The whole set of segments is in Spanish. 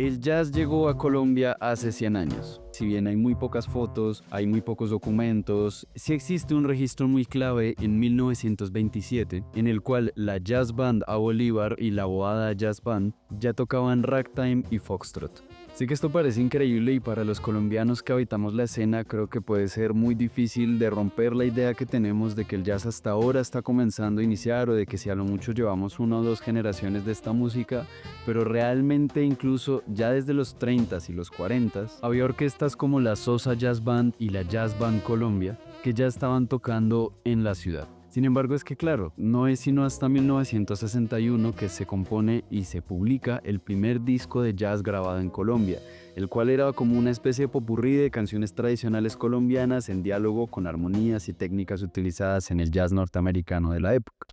El jazz llegó a Colombia hace 100 años. Si bien hay muy pocas fotos, hay muy pocos documentos, sí existe un registro muy clave en 1927, en el cual la Jazz Band A Bolívar y la Boada Jazz Band ya tocaban ragtime y foxtrot. Sé que esto parece increíble y para los colombianos que habitamos la escena creo que puede ser muy difícil de romper la idea que tenemos de que el jazz hasta ahora está comenzando a iniciar o de que si a lo mucho llevamos una o dos generaciones de esta música, pero realmente incluso ya desde los 30s y los 40s había orquestas como la Sosa Jazz Band y la Jazz Band Colombia que ya estaban tocando en la ciudad. Sin embargo, es que claro, no es sino hasta 1961 que se compone y se publica el primer disco de jazz grabado en Colombia, el cual era como una especie de popurrí de canciones tradicionales colombianas en diálogo con armonías y técnicas utilizadas en el jazz norteamericano de la época.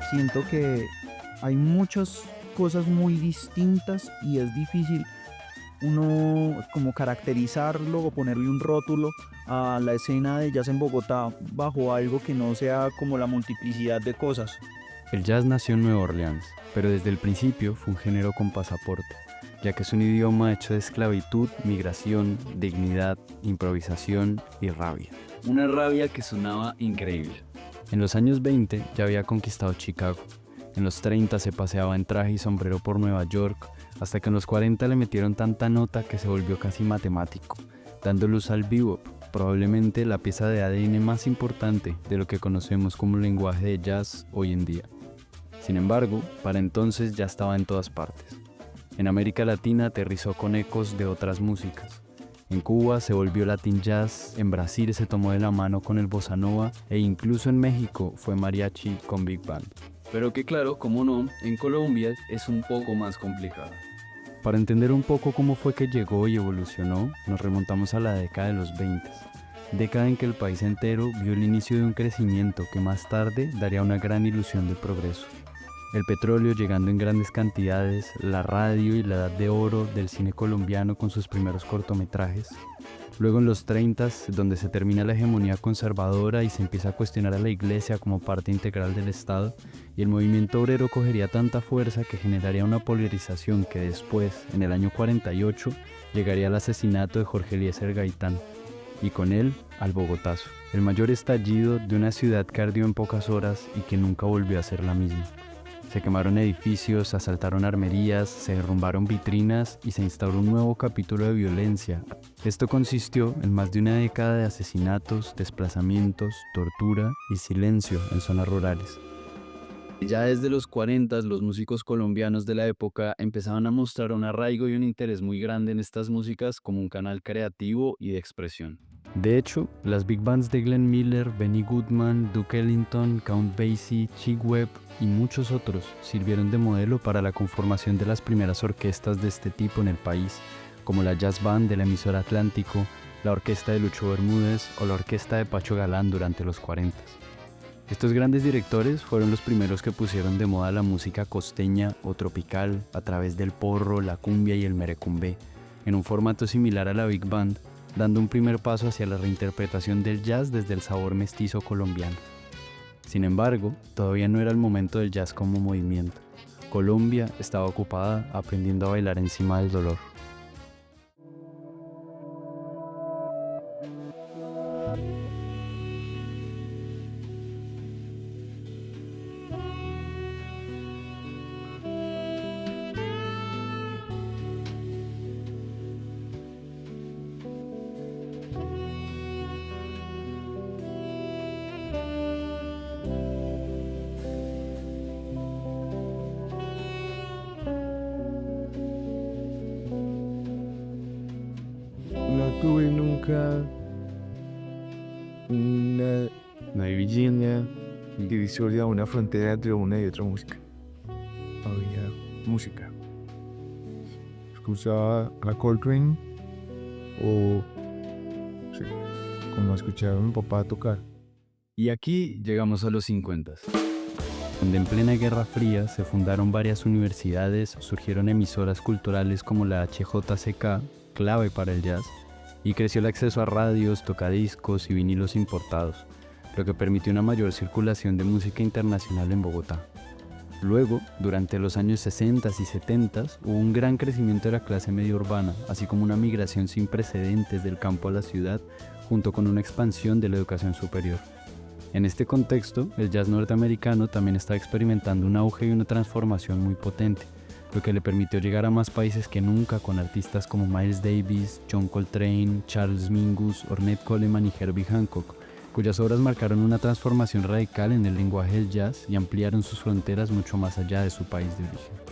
Siento que hay muchas cosas muy distintas y es difícil uno como caracterizarlo o ponerle un rótulo a la escena de jazz en Bogotá bajo algo que no sea como la multiplicidad de cosas. El jazz nació en Nueva Orleans, pero desde el principio fue un género con pasaporte, ya que es un idioma hecho de esclavitud, migración, dignidad, improvisación y rabia. Una rabia que sonaba increíble. En los años 20 ya había conquistado Chicago. En los 30 se paseaba en traje y sombrero por Nueva York, hasta que en los 40 le metieron tanta nota que se volvió casi matemático, dando luz al bebop, probablemente la pieza de ADN más importante de lo que conocemos como lenguaje de jazz hoy en día. Sin embargo, para entonces ya estaba en todas partes. En América Latina aterrizó con ecos de otras músicas. En Cuba se volvió Latin Jazz, en Brasil se tomó de la mano con el Bossa Nova e incluso en México fue mariachi con Big Band. Pero que claro, como no, en Colombia es un poco más complicado. Para entender un poco cómo fue que llegó y evolucionó, nos remontamos a la década de los 20, década en que el país entero vio el inicio de un crecimiento que más tarde daría una gran ilusión de progreso. El petróleo llegando en grandes cantidades, la radio y la edad de oro del cine colombiano con sus primeros cortometrajes. Luego en los 30, donde se termina la hegemonía conservadora y se empieza a cuestionar a la iglesia como parte integral del Estado, y el movimiento obrero cogería tanta fuerza que generaría una polarización que después, en el año 48, llegaría al asesinato de Jorge Eliezer Gaitán, y con él al Bogotazo, el mayor estallido de una ciudad que ardió en pocas horas y que nunca volvió a ser la misma. Se quemaron edificios, asaltaron armerías, se derrumbaron vitrinas y se instauró un nuevo capítulo de violencia. Esto consistió en más de una década de asesinatos, desplazamientos, tortura y silencio en zonas rurales. Ya desde los 40, los músicos colombianos de la época empezaban a mostrar un arraigo y un interés muy grande en estas músicas como un canal creativo y de expresión. De hecho, las big bands de Glenn Miller, Benny Goodman, Duke Ellington, Count Basie, Chick Webb y muchos otros sirvieron de modelo para la conformación de las primeras orquestas de este tipo en el país, como la Jazz Band de la emisora Atlántico, la orquesta de Lucho Bermúdez o la orquesta de Pacho Galán durante los 40. Estos grandes directores fueron los primeros que pusieron de moda la música costeña o tropical a través del porro, la cumbia y el merecumbé, en un formato similar a la big band, dando un primer paso hacia la reinterpretación del jazz desde el sabor mestizo colombiano. Sin embargo, todavía no era el momento del jazz como movimiento. Colombia estaba ocupada aprendiendo a bailar encima del dolor. No tuve nunca una división divisoria, una frontera entre una y otra música. Había música. Escuchaba a Coltrane o sí, como escuchaba a mi papá tocar. Y aquí llegamos a los 50. donde en plena Guerra Fría se fundaron varias universidades, surgieron emisoras culturales como la HJCK, clave para el jazz, y creció el acceso a radios, tocadiscos y vinilos importados, lo que permitió una mayor circulación de música internacional en Bogotá. Luego, durante los años 60 y 70, hubo un gran crecimiento de la clase media urbana, así como una migración sin precedentes del campo a la ciudad, junto con una expansión de la educación superior. En este contexto, el jazz norteamericano también está experimentando un auge y una transformación muy potente, lo que le permitió llegar a más países que nunca con artistas como Miles Davis, John Coltrane, Charles Mingus, Ornette Coleman y Herbie Hancock, cuyas obras marcaron una transformación radical en el lenguaje del jazz y ampliaron sus fronteras mucho más allá de su país de origen.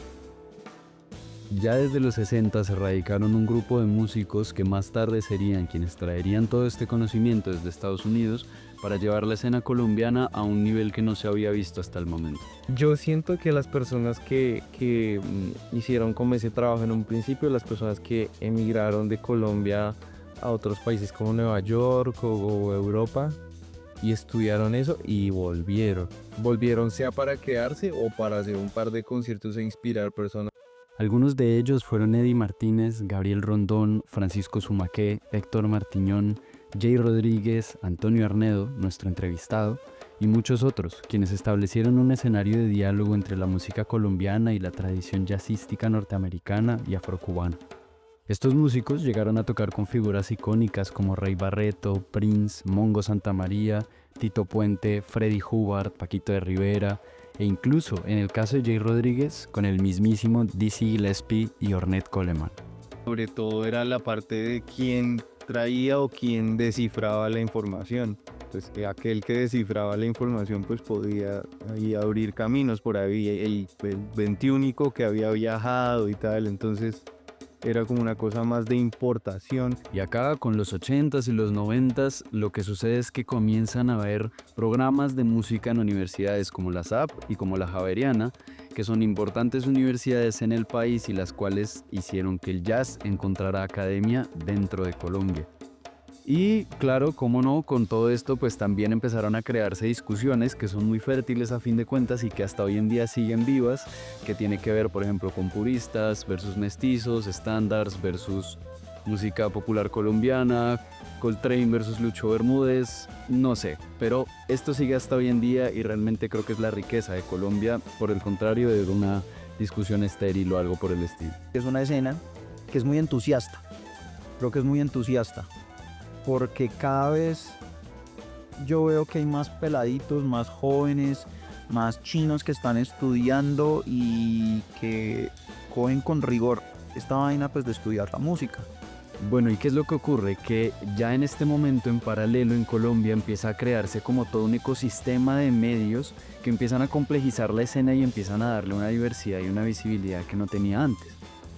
Ya desde los 60 se radicaron un grupo de músicos que más tarde serían quienes traerían todo este conocimiento desde Estados Unidos para llevar la escena colombiana a un nivel que no se había visto hasta el momento. Yo siento que las personas que hicieron como ese trabajo en un principio, las personas que emigraron de Colombia a otros países como Nueva York o Europa y estudiaron eso y volvieron sea para quedarse o para hacer un par de conciertos e inspirar personas. Algunos de ellos fueron Eddie Martínez, Gabriel Rondón, Francisco Sumaqué, Héctor Martiñón, Jay Rodríguez, Antonio Arnedo, nuestro entrevistado, y muchos otros, quienes establecieron un escenario de diálogo entre la música colombiana y la tradición jazzística norteamericana y afrocubana. Estos músicos llegaron a tocar con figuras icónicas como Rey Barreto, Prince, Mongo Santamaría, Tito Puente, Freddie Hubbard, Paquito de Rivera, e incluso, en el caso de Jay Rodríguez, con el mismísimo Dizzy Gillespie y Ornette Coleman. Sobre todo era la parte de quién traía o quién descifraba la información. Pues aquel que descifraba la información pues podía ahí abrir caminos por ahí, el 21 que había viajado y tal, entonces era como una cosa más de importación. Y acá con los 80s y los 90s lo que sucede es que comienzan a haber programas de música en universidades como la SAP y como la Javeriana, que son importantes universidades en el país y las cuales hicieron que el jazz encontrara academia dentro de Colombia. Y claro, cómo no, con todo esto pues también empezaron a crearse discusiones que son muy fértiles a fin de cuentas y que hasta hoy en día siguen vivas, que tiene que ver por ejemplo con puristas versus mestizos, estándares versus música popular colombiana, Coltrane versus Lucho Bermúdez, no sé, pero esto sigue hasta hoy en día y realmente creo que es la riqueza de Colombia, por el contrario de una discusión estéril o algo por el estilo. Es una escena que es muy entusiasta, creo que es muy entusiasta, porque cada vez yo veo que hay más peladitos, más jóvenes, más chinos que están estudiando y que cogen con rigor esta vaina pues de estudiar la música. Bueno, ¿y qué es lo que ocurre? Que ya en este momento en paralelo en Colombia empieza a crearse como todo un ecosistema de medios que empiezan a complejizar la escena y empiezan a darle una diversidad y una visibilidad que no tenía antes.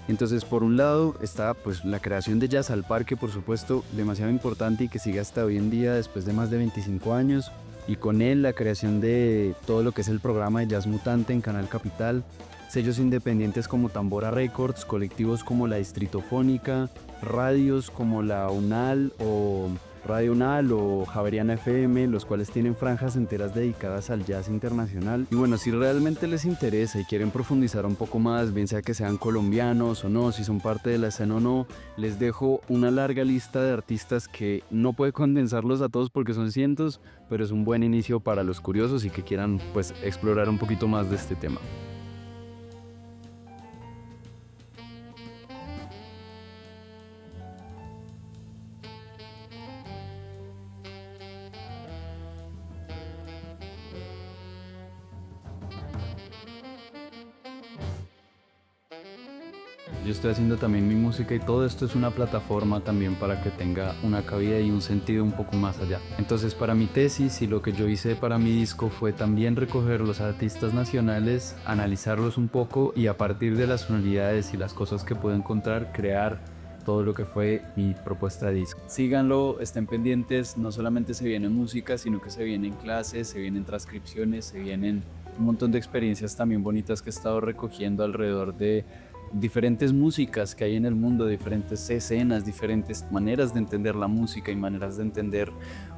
Entonces, por un lado está pues la creación de Jazz al Parque, por supuesto, demasiado importante y que sigue hasta hoy en día después de más de 25 años. Y con él la creación de todo lo que es el programa de Jazz Mutante en Canal Capital, sellos independientes como Tambora Records, colectivos como La Distritofónica, radios como la UNAL o Radio UNAL o Javeriana FM, los cuales tienen franjas enteras dedicadas al jazz internacional. Y bueno, si realmente les interesa y quieren profundizar un poco más, bien sea que sean colombianos o no, si son parte de la escena o no, les dejo una larga lista de artistas que no puedo condensarlos a todos porque son cientos, pero es un buen inicio para los curiosos y que quieran pues explorar un poquito más de este tema. Yo estoy haciendo también mi música y todo esto es una plataforma también para que tenga una cabida y un sentido un poco más allá. Entonces para mi tesis y lo que yo hice para mi disco fue también recoger los artistas nacionales, analizarlos un poco y a partir de las sonoridades y las cosas que puedo encontrar, crear todo lo que fue mi propuesta de disco. Síganlo, estén pendientes, no solamente se viene música, sino que se vienen clases, se vienen transcripciones, se vienen un montón de experiencias también bonitas que he estado recogiendo alrededor de diferentes músicas que hay en el mundo, diferentes escenas, diferentes maneras de entender la música y maneras de entender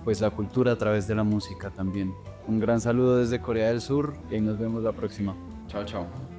pues la cultura a través de la música también. Un gran saludo desde Corea del Sur y ahí nos vemos la próxima. Chao, chao.